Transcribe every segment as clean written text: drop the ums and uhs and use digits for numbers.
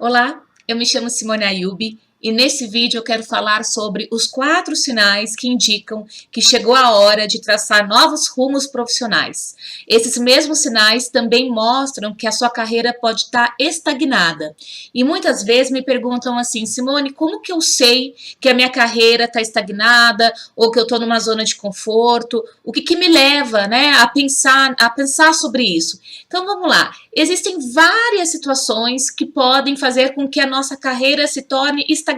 Olá, eu me chamo Simone Ayubi e nesse vídeo eu quero falar sobre os 4 sinais que indicam que chegou a hora de traçar novos rumos profissionais. Esses mesmos sinais também mostram que a sua carreira pode estar estagnada. E muitas vezes me perguntam assim, Simone, como que eu sei que a minha carreira está estagnada ou que eu estou numa zona de conforto? O que me leva, né, a pensar sobre isso? Então vamos lá. Existem várias situações que podem fazer com que a nossa carreira se torne estagnada.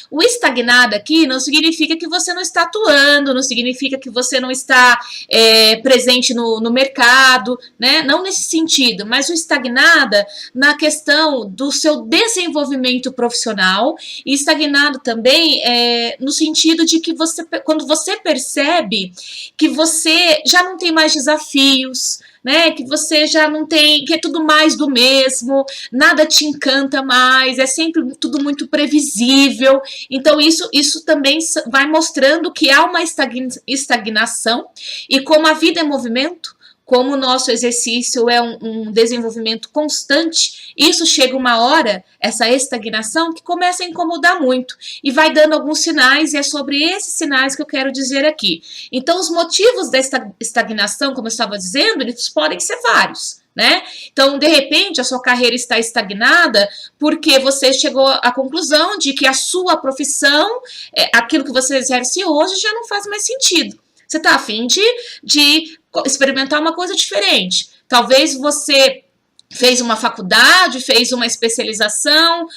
O estagnado aqui não significa que você não está atuando, não significa que você não está presente no mercado, né? Não nesse sentido, mas o estagnada na questão do seu desenvolvimento profissional e estagnado também no sentido de que quando você percebe que você já não tem mais desafios, né, que você já não tem, que é tudo mais do mesmo, nada te encanta mais, é sempre tudo muito previsível. Então isso também vai mostrando que há uma estagnação e como a vida é movimento, como o nosso exercício é um desenvolvimento constante, isso chega uma hora, essa estagnação, que começa a incomodar muito e vai dando alguns sinais, e é sobre esses sinais que eu quero dizer aqui. Então, os motivos desta estagnação, como eu estava dizendo, eles podem ser vários, né? Então, de repente, a sua carreira está estagnada porque você chegou à conclusão de que a sua profissão, aquilo que você exerce hoje, já não faz mais sentido. Você está a fim de experimentar uma coisa diferente. Talvez você fez uma faculdade, fez uma especialização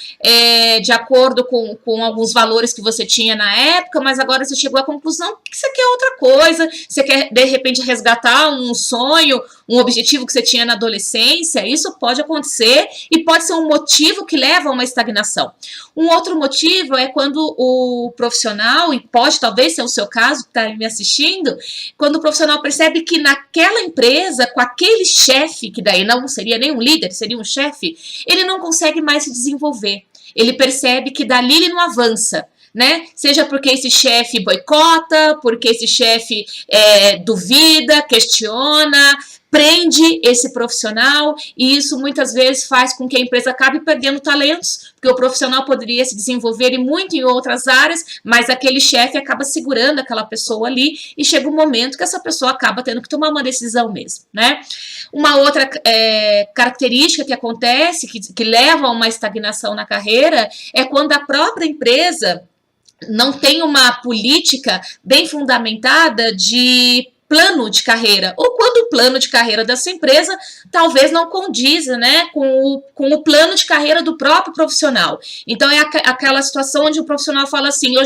de acordo com alguns valores que você tinha na época, mas agora você chegou à conclusão que você quer outra coisa, você quer, de repente, resgatar um sonho, um objetivo que você tinha na adolescência. Isso pode acontecer e pode ser um motivo que leva a uma estagnação. Um outro motivo é quando o profissional, e pode talvez ser o seu caso que está me assistindo, quando o profissional percebe que naquela empresa, com aquele chefe, que daí não seria nem um líder, seria um chefe, ele não consegue mais se desenvolver. Ele percebe que dali ele não avança, né? Seja porque esse chefe boicota, porque esse chefe duvida, questiona, prende esse profissional, e isso muitas vezes faz com que a empresa acabe perdendo talentos, porque o profissional poderia se desenvolver muito em outras áreas, mas aquele chefe acaba segurando aquela pessoa ali, e chega um momento que essa pessoa acaba tendo que tomar uma decisão mesmo, né? Uma outra característica que acontece, que leva a uma estagnação na carreira, é quando a própria empresa não tem uma política bem fundamentada de plano de carreira, ou quando o plano de carreira dessa empresa talvez não condiza, né, com o plano de carreira do próprio profissional. Então é aquela situação onde o profissional fala assim, eu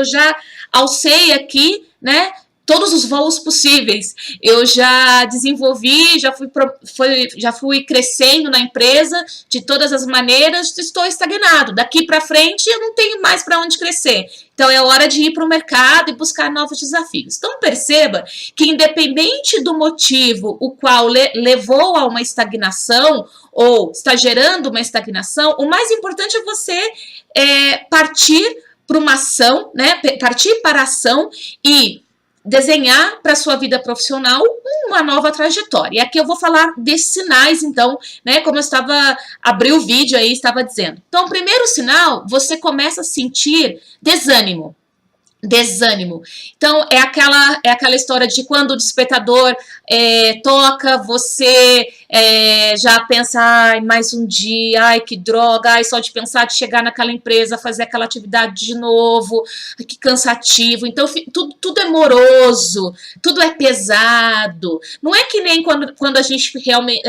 já alcei aqui, né, todos os voos possíveis, eu já desenvolvi, já fui crescendo na empresa de todas as maneiras, estou estagnado, daqui para frente eu não tenho mais para onde crescer. Então é hora de ir para o mercado e buscar novos desafios. Então perceba que independente do motivo o qual levou a uma estagnação ou está gerando uma estagnação, o mais importante é você partir para uma ação, né? Partir para a ação e desenhar para a sua vida profissional uma nova trajetória. E aqui eu vou falar desses sinais, então, né, como eu abri o vídeo aí, estava dizendo. Então, o primeiro sinal, você começa a sentir desânimo. Desânimo. Então, é aquela história de quando o despertador toca, você já pensa, ai, mais um dia, ai, que droga, ai, só de pensar de chegar naquela empresa, fazer aquela atividade de novo, ai, que cansativo. Então, tudo é moroso, tudo é pesado. Não é que nem quando a gente realmente...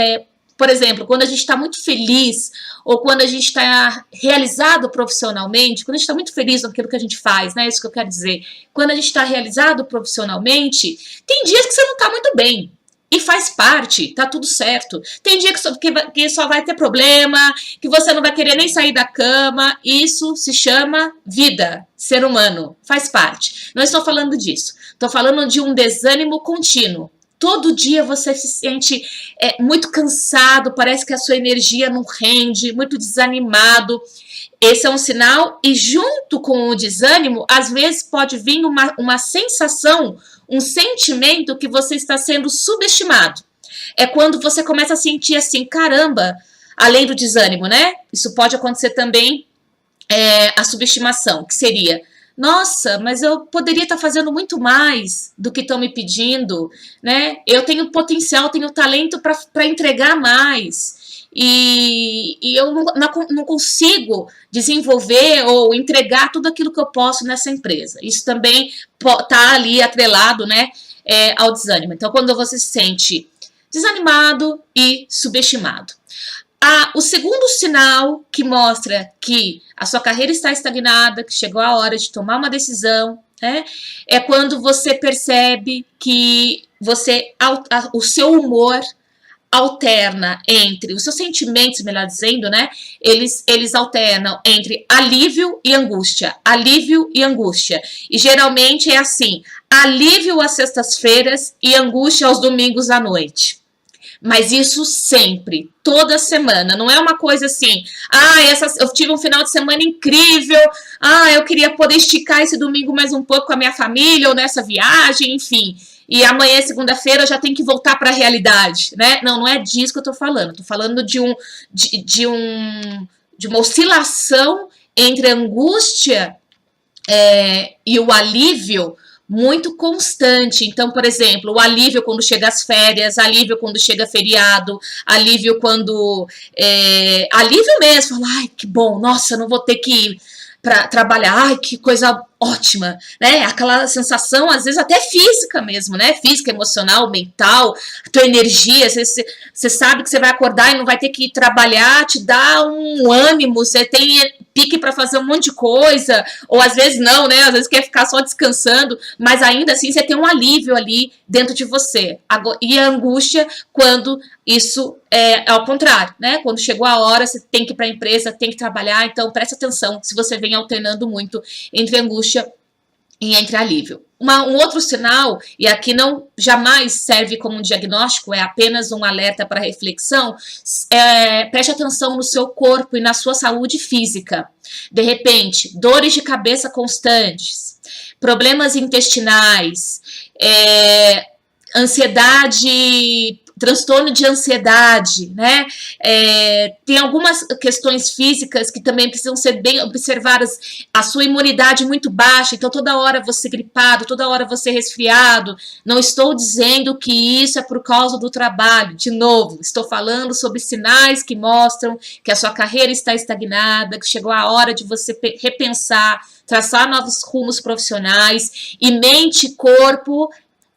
por exemplo, quando a gente está muito feliz ou quando a gente está realizado profissionalmente, quando a gente está muito feliz naquilo que a gente faz, né? Isso que eu quero dizer. Quando a gente está realizado profissionalmente, tem dias que você não está muito bem. E faz parte, tá tudo certo. Tem dia que só vai ter problema, que você não vai querer nem sair da cama. Isso se chama vida, ser humano, faz parte. Não estou falando disso. Estou falando de um desânimo contínuo. Todo dia você se sente muito cansado, parece que a sua energia não rende, muito desanimado. Esse é um sinal, e junto com o desânimo, às vezes pode vir uma sensação, um sentimento que você está sendo subestimado. É quando você começa a sentir assim, caramba, além do desânimo, né? Isso pode acontecer também, a subestimação, que seria: nossa, mas eu poderia estar fazendo muito mais do que estão me pedindo, né? Eu tenho potencial, tenho talento para entregar mais. E eu não consigo desenvolver ou entregar tudo aquilo que eu posso nessa empresa. Isso também está ali atrelado, né, ao desânimo. Então, quando você se sente desanimado e subestimado. O segundo sinal que mostra que a sua carreira está estagnada, que chegou a hora de tomar uma decisão, né, é quando você percebe que o seu humor alterna entre os seus sentimentos, melhor dizendo, né? Eles alternam entre alívio e angústia, alívio e angústia. E geralmente é assim: alívio às sextas-feiras e angústia aos domingos à noite. Mas isso sempre, toda semana, não é uma coisa assim: eu tive um final de semana incrível, eu queria poder esticar esse domingo mais um pouco com a minha família ou nessa viagem, enfim. E amanhã, segunda-feira, eu já tenho que voltar para a realidade, né? Não é disso que eu tô falando. Eu tô falando de uma oscilação entre a angústia e o alívio muito constante. Então, por exemplo, o alívio quando chega as férias, alívio quando chega feriado, alívio quando... alívio mesmo, falar: ai, que bom, nossa, não vou ter que ir para trabalhar, ai, que coisa ótima, né? Aquela sensação, às vezes, até física mesmo, né? Física, emocional, mental, a tua energia, você sabe que você vai acordar e não vai ter que ir trabalhar, te dá um ânimo, você tem pique para fazer um monte de coisa, ou às vezes não, né? Às vezes quer ficar só descansando, mas ainda assim você tem um alívio ali dentro de você. E a angústia quando isso é ao contrário, né? Quando chegou a hora, você tem que ir para a empresa, tem que trabalhar, então presta atenção se você vem alternando muito entre angústia e entre alívio. Um outro sinal, e aqui não jamais serve como um diagnóstico, é apenas um alerta para reflexão, preste atenção no seu corpo e na sua saúde física. De repente, dores de cabeça constantes, problemas intestinais, ansiedade, transtorno de ansiedade, né? Tem algumas questões físicas que também precisam ser bem observadas. A sua imunidade muito baixa, então toda hora você gripado, toda hora você resfriado. Não estou dizendo que isso é por causa do trabalho. De novo, estou falando sobre sinais que mostram que a sua carreira está estagnada, que chegou a hora de você repensar, traçar novos rumos profissionais. E mente e corpo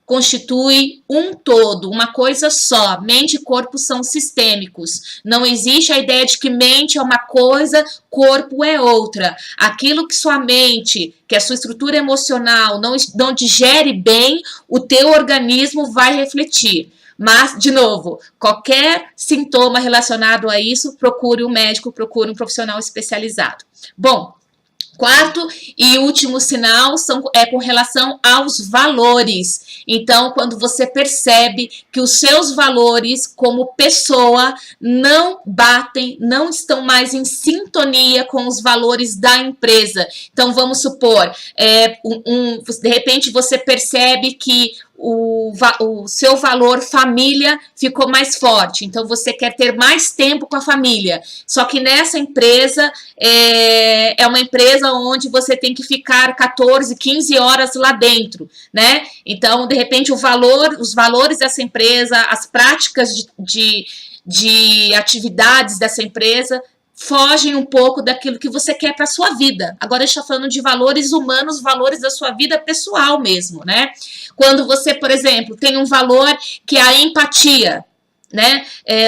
constitui um todo, uma coisa só. Mente e corpo são sistêmicos. Não existe a ideia de que mente é uma coisa, corpo é outra. Aquilo que sua mente, que a sua estrutura emocional não digere bem, o teu organismo vai refletir. Mas, de novo, qualquer sintoma relacionado a isso, procure um médico, procure um profissional especializado. Bom, quarto e último sinal é com relação aos valores. Então, quando você percebe que os seus valores como pessoa não batem, não estão mais em sintonia com os valores da empresa. Então, vamos supor, de repente você percebe que o seu valor família ficou mais forte, então você quer ter mais tempo com a família, só que nessa empresa é uma empresa onde você tem que ficar 14, 15 horas lá dentro, né? Então, de repente, os valores dessa empresa, as práticas de atividades dessa empresa fogem um pouco daquilo que você quer para a sua vida. Agora a gente está falando de valores humanos, valores da sua vida pessoal mesmo, né? Quando você, por exemplo, tem um valor que é a empatia, né?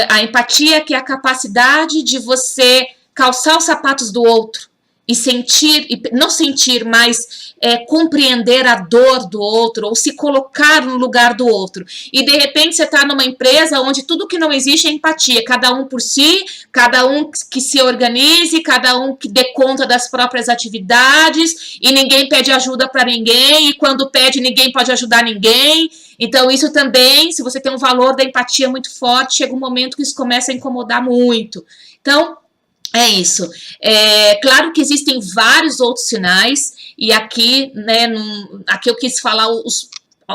A empatia, que é a capacidade de você calçar os sapatos do outro e sentir, não sentir, mas compreender a dor do outro ou se colocar no lugar do outro. E de repente você está numa empresa onde tudo que não existe é empatia, cada um por si, cada um que se organize, cada um que dê conta das próprias atividades e ninguém pede ajuda para ninguém, e quando pede ninguém pode ajudar ninguém. Então isso também, se você tem um valor da empatia muito forte, chega um momento que isso começa a incomodar muito. Então, é isso. Claro que existem vários outros sinais, e aqui, né, aqui eu quis falar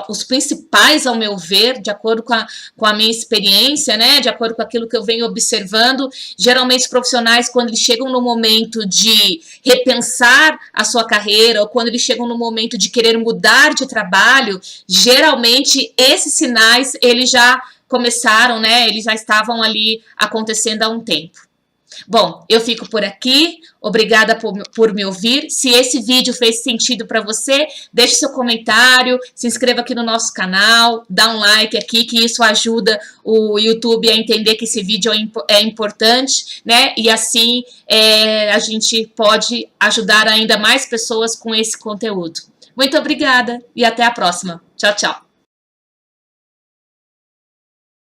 os principais, ao meu ver, de acordo com a minha experiência, né, de acordo com aquilo que eu venho observando. Geralmente os profissionais, quando eles chegam no momento de repensar a sua carreira, ou quando eles chegam no momento de querer mudar de trabalho, geralmente esses sinais, eles já começaram, né, eles já estavam ali acontecendo há um tempo. Bom, eu fico por aqui. Obrigada por me ouvir. Se esse vídeo fez sentido para você, deixe seu comentário, se inscreva aqui no nosso canal, dá um like aqui, que isso ajuda o YouTube a entender que esse vídeo é importante, né? E assim a gente pode ajudar ainda mais pessoas com esse conteúdo. Muito obrigada e até a próxima. Tchau, tchau.